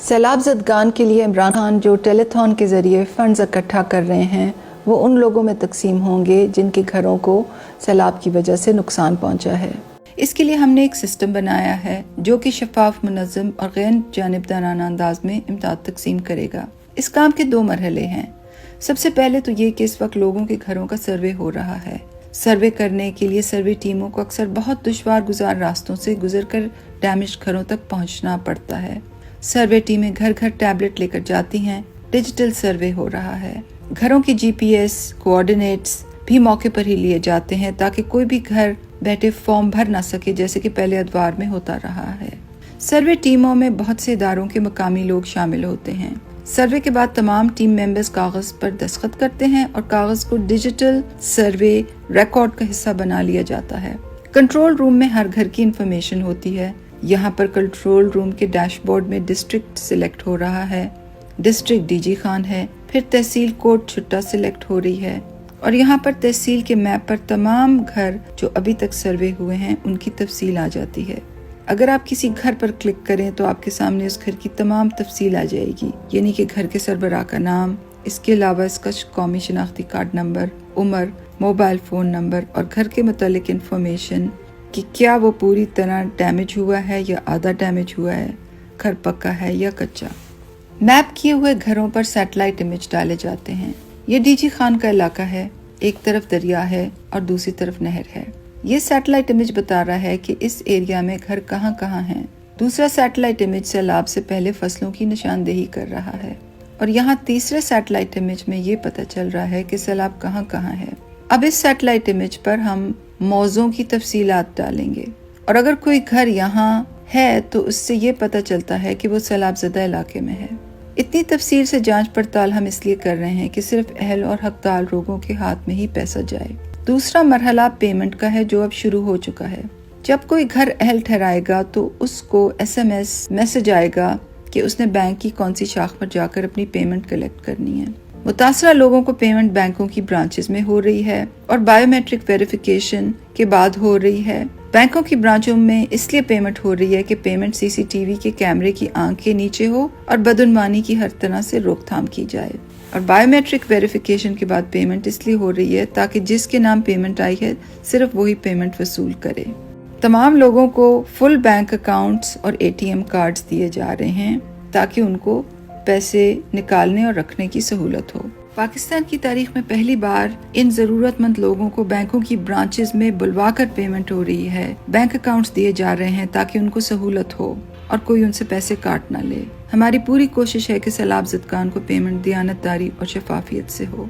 سیلاب زدگان کے لیے عمران خان جو ٹیلی تھون کے ذریعے فنڈز اکٹھا کر رہے ہیں وہ ان لوگوں میں تقسیم ہوں گے جن کے گھروں کو سیلاب کی وجہ سے نقصان پہنچا ہے۔ اس کے لیے ہم نے ایک سسٹم بنایا ہے جو کہ شفاف، منظم اور غیر جانبدارانہ انداز میں امداد تقسیم کرے گا۔ اس کام کے 2 مرحلے ہیں۔ سب سے پہلے تو یہ کہ اس وقت لوگوں کے گھروں کا سروے ہو رہا ہے۔ سروے کرنے کے لیے سروے ٹیموں کو اکثر بہت دشوار گزار راستوں سے گزر کر ڈیمیج گھروں تک پہنچنا پڑتا ہے۔ سروے ٹیمیں گھر گھر ٹیبلٹ لے کر جاتی ہیں۔ ڈیجیٹل سروے ہو رہا ہے۔ گھروں کی GPS کوآرڈینیٹس بھی موقع پر ہی لیے جاتے ہیں تاکہ کوئی بھی گھر بیٹھے فارم بھر نہ سکے جیسے کہ پہلے ادوار میں ہوتا رہا ہے۔ سروے ٹیموں میں بہت سے اداروں کے مقامی لوگ شامل ہوتے ہیں۔ سروے کے بعد تمام ٹیم ممبرز کاغذ پر دستخط کرتے ہیں اور کاغذ کو ڈیجیٹل سروے ریکارڈ کا حصہ بنا لیا جاتا ہے۔ کنٹرول روم میں ہر گھر کی انفارمیشن ہوتی ہے۔ یہاں پر کنٹرول روم کے ڈیش بورڈ میں ڈسٹرکٹ سلیکٹ ہو رہا ہے۔ ڈسٹرکٹ ڈی جی خان ہے، پھر تحصیل کوٹ چھٹا سلیکٹ ہو رہی ہے اور یہاں پر تحصیل کے میپ پر تمام گھر جو ابھی تک سروے ہوئے ہیں ان کی تفصیل آ جاتی ہے۔ اگر آپ کسی گھر پر کلک کریں تو آپ کے سامنے اس گھر کی تمام تفصیل آ جائے گی، یعنی کہ گھر کے سربراہ کا نام، اس کے علاوہ اس کا قومی شناختی کارڈ نمبر، عمر، موبائل فون نمبر اور گھر کے متعلق انفارمیشن کہ کیا وہ پوری طرح ڈیمیج ہوا ہے یا آدھا ڈیمیج ہوا ہے، گھر پکا ہے یا کچا۔ میپ کیے ہوئے گھروں پر سیٹلائٹ امیج ڈالے جاتے ہیں۔ یہ ڈی جی خان کا علاقہ ہے، ایک طرف دریا ہے اور دوسری طرف نہر ہے۔ یہ سیٹلائٹ امیج بتا رہا ہے کہ اس ایریا میں گھر کہاں کہاں ہیں۔ دوسرا سیٹلائٹ امیج سیلاب سے پہلے فصلوں کی نشاندہی کر رہا ہے اور یہاں تیسرے سیٹلائٹ امیج میں یہ پتہ چل رہا ہے کہ سیلاب کہاں کہاں ہے۔ اب اس سیٹلائٹ امیج پر ہم موضوع کی تفصیلات ڈالیں گے اور اگر کوئی گھر یہاں ہے تو اس سے یہ پتہ چلتا ہے کہ وہ سیلاب زدہ علاقے میں ہے۔ اتنی تفصیل سے جانچ پڑتال ہم اس لیے کر رہے ہیں کہ صرف اہل اور حقدار لوگوں کے ہاتھ میں ہی پیسہ جائے۔ دوسرا مرحلہ پیمنٹ کا ہے جو اب شروع ہو چکا ہے۔ جب کوئی گھر اہل ٹھہرائے گا تو اس کو SMS میسج آئے گا کہ اس نے بینک کی کون سی شاخ پر جا کر اپنی پیمنٹ کلیکٹ کرنی ہے۔ متاثرہ لوگوں کو پیمنٹ بینکوں کی برانچز میں ہو رہی ہے اور بائیو میٹرک ویریفیکیشن کے بعد ہو رہی ہے۔ بینکوں کی برانچوں میں اس لیے پیمنٹ ہو رہی ہے کہ پیمنٹ CCTV کے کیمرے کی آنکھ کے نیچے ہو اور بدعنوانی کی ہر طرح سے روک تھام کی جائے، اور بائیو میٹرک ویریفیکیشن کے بعد پیمنٹ اس لیے ہو رہی ہے تاکہ جس کے نام پیمنٹ آئی ہے صرف وہی پیمنٹ وصول کرے۔ تمام لوگوں کو فل بینک اکاؤنٹس اور ATM کارڈز دیے جا رہے ہیں تاکہ ان کو پیسے نکالنے اور رکھنے کی سہولت ہو۔ پاکستان کی تاریخ میں پہلی بار ان ضرورت مند لوگوں کو بینکوں کی برانچز میں بلوا کر پیمنٹ ہو رہی ہے۔ بینک اکاؤنٹس دیے جا رہے ہیں تاکہ ان کو سہولت ہو اور کوئی ان سے پیسے کاٹ نہ لے۔ ہماری پوری کوشش ہے کہ سیلاب زدگان کو پیمنٹ دیانتداری اور شفافیت سے ہو۔